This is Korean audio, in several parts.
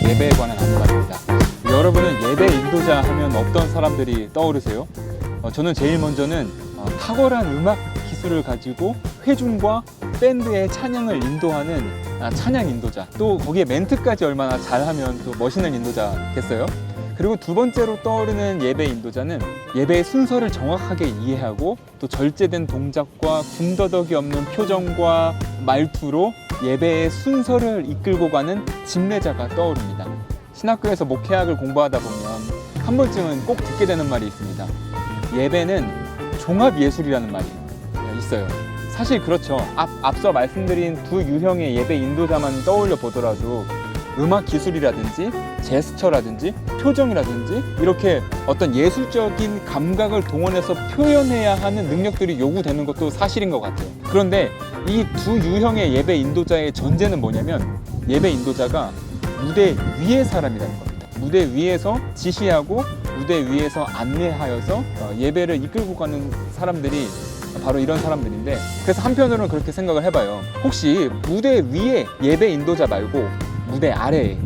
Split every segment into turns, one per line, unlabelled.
예배에 관한 안무입니다. 여러분은 예배 인도자 하면 어떤 사람들이 떠오르세요? 저는 제일 먼저는 탁월한 음악 기술을 가지고 회중과 밴드의 찬양을 인도하는 찬양 인도자, 또 거기에 멘트까지 얼마나 잘하면 또 멋있는 인도자겠어요? 그리고 두 번째로 떠오르는 예배 인도자는 예배의 순서를 정확하게 이해하고 또 절제된 동작과 군더더기 없는 표정과 말투로 예배의 순서를 이끌고 가는 집례자가 떠오릅니다. 신학교에서 목회학을 공부하다 보면 한 번쯤은 꼭 듣게 되는 말이 있습니다. 예배는 종합예술이라는 말이 있어요. 사실 그렇죠. 앞서 말씀드린 두 유형의 예배 인도자만 떠올려 보더라도 음악 기술이라든지 제스처라든지 표정이라든지 이렇게 어떤 예술적인 감각을 동원해서 표현해야 하는 능력들이 요구되는 것도 사실인 것 같아요. 그런데 이 두 유형의 예배 인도자의 전제는 뭐냐면 예배 인도자가 무대 위의 사람이라는 겁니다. 무대 위에서 지시하고 무대 위에서 안내하여서 예배를 이끌고 가는 사람들이 바로 이런 사람들인데, 그래서 한편으로는 그렇게 생각을 해봐요. 혹시 무대 위에 예배 인도자 말고 무대 아래에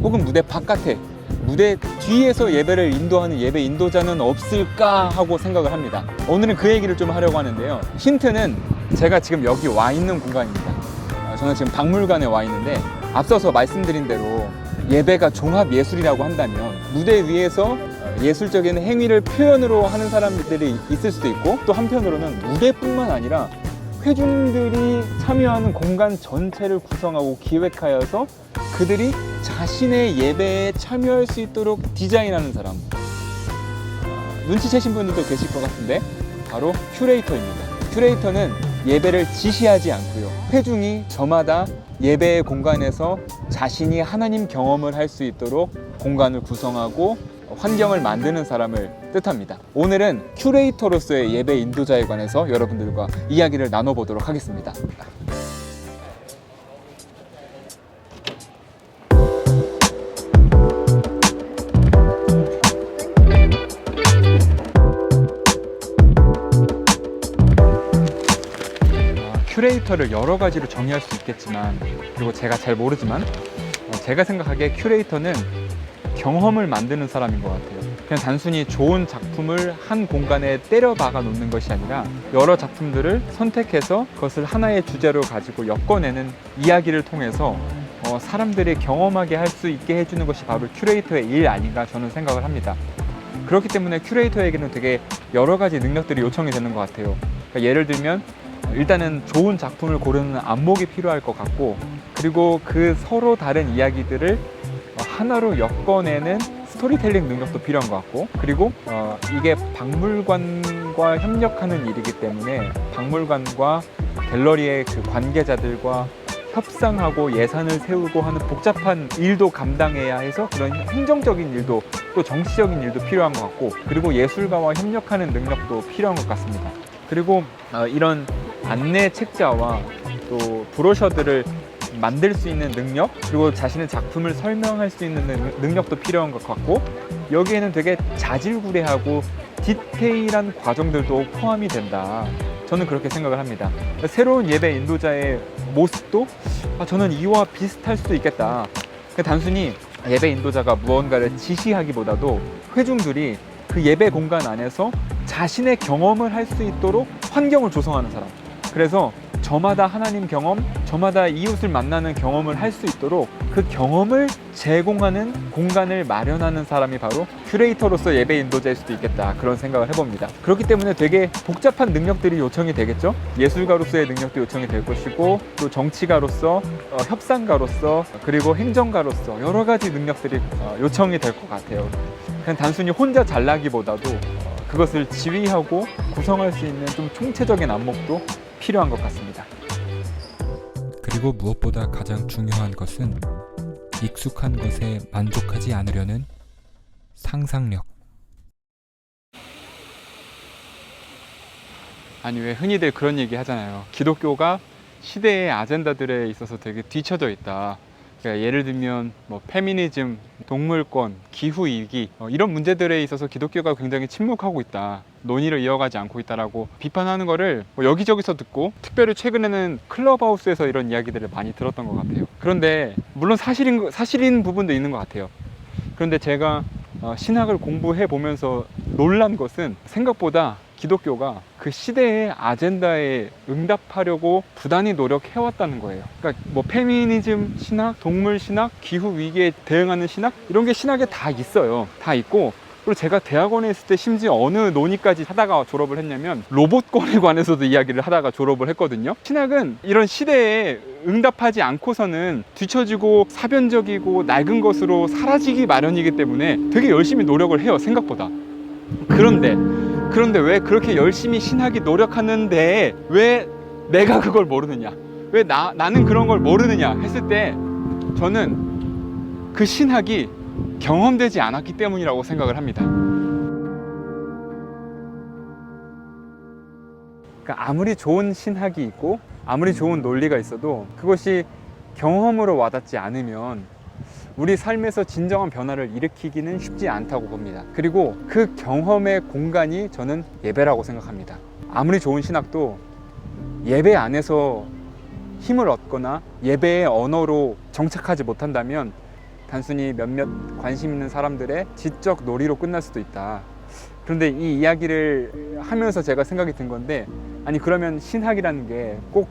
혹은 무대 바깥에 무대 뒤에서 예배를 인도하는 예배 인도자는 없을까 하고 생각을 합니다. 오늘은 그 얘기를 좀 하려고 하는데요. 힌트는 제가 지금 여기 와 있는 공간입니다. 저는 지금 박물관에 와 있는데, 앞서서 말씀드린 대로 예배가 종합예술이라고 한다면 무대 위에서 예술적인 행위를 표현으로 하는 사람들이 있을 수도 있고, 또 한편으로는 무대뿐만 아니라 회중들이 참여하는 공간 전체를 구성하고 기획하여서 그들이 자신의 예배에 참여할 수 있도록 디자인하는 사람, 눈치채신 분들도 계실 것 같은데 바로 큐레이터입니다. 큐레이터는 예배를 지시하지 않고요, 회중이 저마다 예배의 공간에서 자신이 하나님 경험을 할 수 있도록 공간을 구성하고 환경을 만드는 사람을 뜻합니다. 오늘은 큐레이터로서의 예배 인도자에 관해서 여러분들과 이야기를 나눠보도록 하겠습니다. 큐레이터를 여러 가지로 정의할 수 있겠지만, 그리고 제가 잘 모르지만 제가 생각하기에 큐레이터는 경험을 만드는 사람인 것 같아요. 그냥 단순히 좋은 작품을 한 공간에 때려 박아 놓는 것이 아니라 여러 작품들을 선택해서 그것을 하나의 주제로 가지고 엮어내는 이야기를 통해서 사람들이 경험하게 할 수 있게 해주는 것이 바로 큐레이터의 일 아닌가 저는 생각을 합니다. 그렇기 때문에 큐레이터에게는 되게 여러 가지 능력들이 요청이 되는 것 같아요. 그러니까 예를 들면 일단은 좋은 작품을 고르는 안목이 필요할 것 같고, 그리고 그 서로 다른 이야기들을 하나로 엮어내는 스토리텔링 능력도 필요한 것 같고, 그리고 이게 박물관과 협력하는 일이기 때문에 박물관과 갤러리의 그 관계자들과 협상하고 예산을 세우고 하는 복잡한 일도 감당해야 해서 그런 행정적인 일도 또 정치적인 일도 필요한 것 같고, 그리고 예술가와 협력하는 능력도 필요한 것 같습니다. 그리고 이런 안내 책자와 또 브로셔들을 만들 수 있는 능력, 그리고 자신의 작품을 설명할 수 있는 능력도 필요한 것 같고, 여기에는 되게 자질구레하고 디테일한 과정들도 포함이 된다, 저는 그렇게 생각을 합니다. 새로운 예배 인도자의 모습도 저는 이와 비슷할 수도 있겠다. 단순히 예배 인도자가 무언가를 지시하기보다도 회중들이 그 예배 공간 안에서 자신의 경험을 할 수 있도록 환경을 조성하는 사람, 그래서 저마다 하나님 경험, 저마다 이웃을 만나는 경험을 할 수 있도록 그 경험을 제공하는 공간을 마련하는 사람이 바로 큐레이터로서 예배 인도자일 수도 있겠다, 그런 생각을 해봅니다. 그렇기 때문에 되게 복잡한 능력들이 요청이 되겠죠. 예술가로서의 능력도 요청이 될 것이고, 또 정치가로서, 협상가로서, 그리고 행정가로서 여러 가지 능력들이 요청이 될 것 같아요. 그냥 단순히 혼자 잘나기보다도 그것을 지휘하고 구성할 수 있는 좀 총체적인 안목도 필요한 것 같습니다.
그리고 무엇보다 가장 중요한 것은 익숙한 것에 만족하지 않으려는 상상력.
아니, 왜 흔히들 그런 얘기 하잖아요. 기독교가 시대의 아젠다들에 있어서 되게 뒤처져 있다. 그러니까 예를 들면 뭐 페미니즘, 동물권, 기후위기 이런 문제들에 있어서 기독교가 굉장히 침묵하고 있다, 논의를 이어가지 않고 있다라고 비판하는 거를 뭐 여기저기서 듣고, 특별히 최근에는 클럽하우스에서 이런 이야기들을 많이 들었던 것 같아요. 그런데 물론 사실인 부분도 있는 것 같아요. 그런데 제가 신학을 공부해 보면서 놀란 것은 생각보다 기독교가 그 시대의 아젠다에 응답하려고 부단히 노력해왔다는 거예요. 그러니까 뭐 페미니즘 신학, 동물 신학, 기후 위기에 대응하는 신학, 이런 게 신학에 다 있어요. 다 있고, 그리고 제가 대학원에 있을 때 심지어 어느 논의까지 하다가 졸업을 했냐면 로봇권에 관해서도 이야기를 하다가 졸업을 했거든요. 신학은 이런 시대에 응답하지 않고서는 뒤처지고 사변적이고 낡은 것으로 사라지기 마련이기 때문에 되게 열심히 노력을 해요, 생각보다. 그런데 왜 그렇게 열심히 신학이 노력하는데 왜 내가 그걸 모르느냐, 왜 나는 그런 걸 모르느냐 했을 때, 저는 그 신학이 경험되지 않았기 때문이라고 생각을 합니다. 그러니까 아무리 좋은 신학이 있고 아무리 좋은 논리가 있어도 그것이 경험으로 와닿지 않으면 우리 삶에서 진정한 변화를 일으키기는 쉽지 않다고 봅니다. 그리고 그 경험의 공간이 저는 예배라고 생각합니다. 아무리 좋은 신학도 예배 안에서 힘을 얻거나 예배의 언어로 정착하지 못한다면 단순히 몇몇 관심 있는 사람들의 지적 놀이로 끝날 수도 있다. 그런데 이 이야기를 하면서 제가 생각이 든 건데, 아니 그러면 신학이라는 게 꼭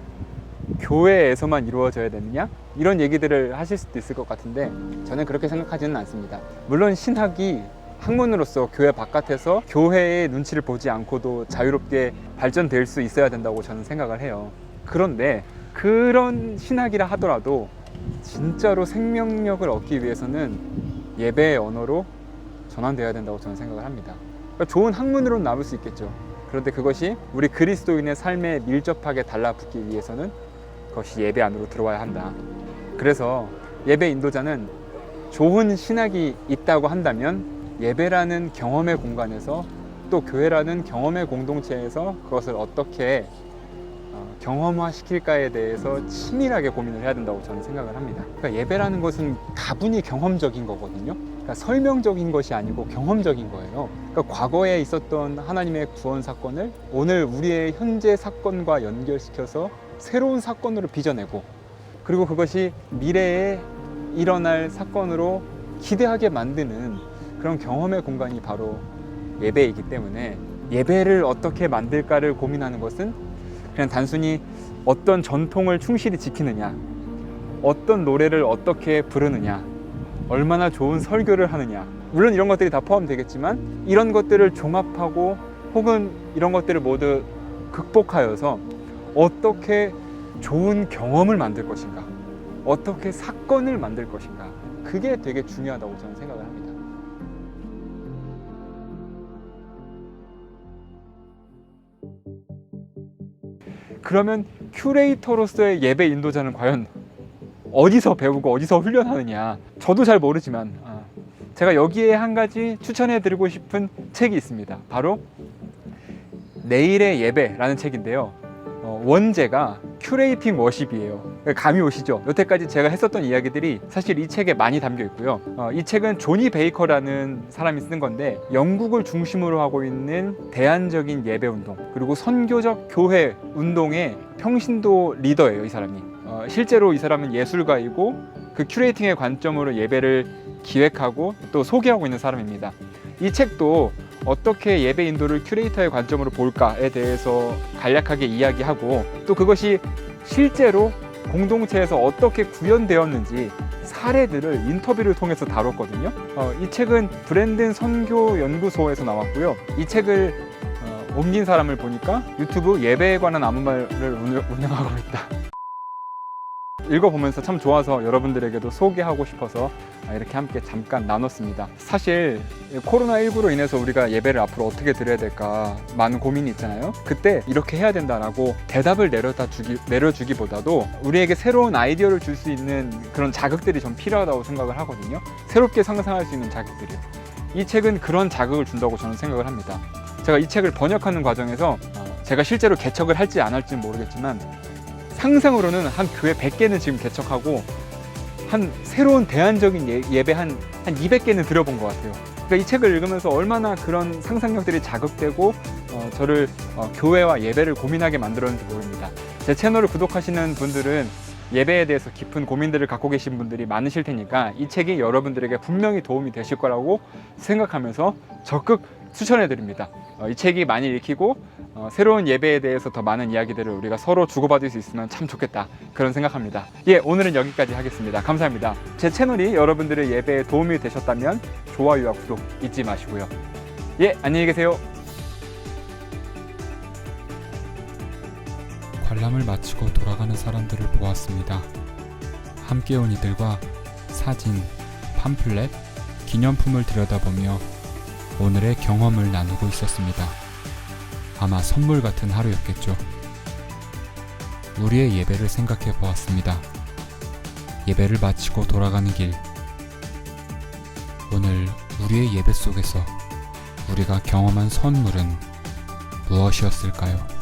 교회에서만 이루어져야 되느냐? 이런 얘기들을 하실 수도 있을 것 같은데, 저는 그렇게 생각하지는 않습니다. 물론 신학이 학문으로서 교회 바깥에서 교회의 눈치를 보지 않고도 자유롭게 발전될 수 있어야 된다고 저는 생각을 해요. 그런데 그런 신학이라 하더라도 진짜로 생명력을 얻기 위해서는 예배의 언어로 전환되어야 된다고 저는 생각을 합니다. 그러니까 좋은 학문으로는 남을 수 있겠죠. 그런데 그것이 우리 그리스도인의 삶에 밀접하게 달라붙기 위해서는 그것이 예배 안으로 들어와야 한다. 그래서 예배 인도자는 좋은 신학이 있다고 한다면 예배라는 경험의 공간에서, 또 교회라는 경험의 공동체에서 그것을 어떻게 경험화시킬까에 대해서 치밀하게 고민을 해야 된다고 저는 생각을 합니다. 그러니까 예배라는 것은 다분히 경험적인 거거든요. 그러니까 설명적인 것이 아니고 경험적인 거예요. 그러니까 과거에 있었던 하나님의 구원 사건을 오늘 우리의 현재 사건과 연결시켜서 새로운 사건으로 빚어내고, 그리고 그것이 미래에 일어날 사건으로 기대하게 만드는 그런 경험의 공간이 바로 예배이기 때문에, 예배를 어떻게 만들까를 고민하는 것은 그냥 단순히 어떤 전통을 충실히 지키느냐, 어떤 노래를 어떻게 부르느냐, 얼마나 좋은 설교를 하느냐, 물론 이런 것들이 다 포함되겠지만 이런 것들을 종합하고 혹은 이런 것들을 모두 극복하여서 어떻게 좋은 경험을 만들 것인가, 어떻게 사건을 만들 것인가, 그게 되게 중요하다고 저는 생각을 합니다. 그러면 큐레이터로서의 예배 인도자는 과연 어디서 배우고 어디서 훈련하느냐? 저도 잘 모르지만 제가 여기에 한 가지 추천해 드리고 싶은 책이 있습니다. 바로 내일의 예배라는 책인데요. 원제가 큐레이팅 워십이에요. 감이 오시죠? 여태까지 제가 했었던 이야기들이 사실 이 책에 많이 담겨 있고요. 이 책은 조니 베이커라는 사람이 쓴 건데, 영국을 중심으로 하고 있는 대안적인 예배 운동, 그리고 선교적 교회 운동의 평신도 리더예요, 이 사람이. 실제로 이 사람은 예술가이고 그 큐레이팅의 관점으로 예배를 기획하고 또 소개하고 있는 사람입니다. 이 책도 어떻게 예배 인도를 큐레이터의 관점으로 볼까에 대해서 간략하게 이야기하고, 또 그것이 실제로 공동체에서 어떻게 구현되었는지 사례들을 인터뷰를 통해서 다뤘거든요. 이 책은 브랜든 선교연구소에서 나왔고요. 이 책을 옮긴 사람을 보니까 유튜브 예배에 관한 아무 말을 운영하고 있다. 읽어보면서 참 좋아서 여러분들에게도 소개하고 싶어서 이렇게 함께 잠깐 나눴습니다. 사실 코로나19로 인해서 우리가 예배를 앞으로 어떻게 드려야 될까 많은 고민이 있잖아요. 그때 이렇게 해야 된다라고 대답을 내려주기보다도 우리에게 새로운 아이디어를 줄 수 있는 그런 자극들이 좀 필요하다고 생각을 하거든요. 새롭게 상상할 수 있는 자극들이요. 이 책은 그런 자극을 준다고 저는 생각을 합니다. 제가 이 책을 번역하는 과정에서 제가 실제로 개척을 할지 안 할지는 모르겠지만 상상으로는 한 교회 100개는 지금 개척하고 한 새로운 대안적인 예배 한 200개는 들어본 것 같아요. 그러니까 이 책을 읽으면서 얼마나 그런 상상력들이 자극되고 저를 교회와 예배를 고민하게 만들었는지 모릅니다. 제 채널을 구독하시는 분들은 예배에 대해서 깊은 고민들을 갖고 계신 분들이 많으실 테니까 이 책이 여러분들에게 분명히 도움이 되실 거라고 생각하면서 적극 추천해 드립니다. 이 책이 많이 읽히고 새로운 예배에 대해서 더 많은 이야기들을 우리가 서로 주고받을 수 있으면 참 좋겠다, 그런 생각합니다. 예, 오늘은 여기까지 하겠습니다. 감사합니다. 제 채널이 여러분들의 예배에 도움이 되셨다면 좋아요와 구독 잊지 마시고요. 예, 안녕히 계세요.
관람을 마치고 돌아가는 사람들을 보았습니다. 함께 온 이들과 사진, 팜플렛, 기념품을 들여다보며 오늘의 경험을 나누고 있었습니다. 아마 선물 같은 하루였겠죠. 우리의 예배를 생각해 보았습니다. 예배를 마치고 돌아가는 길. 오늘 우리의 예배 속에서 우리가 경험한 선물은 무엇이었을까요?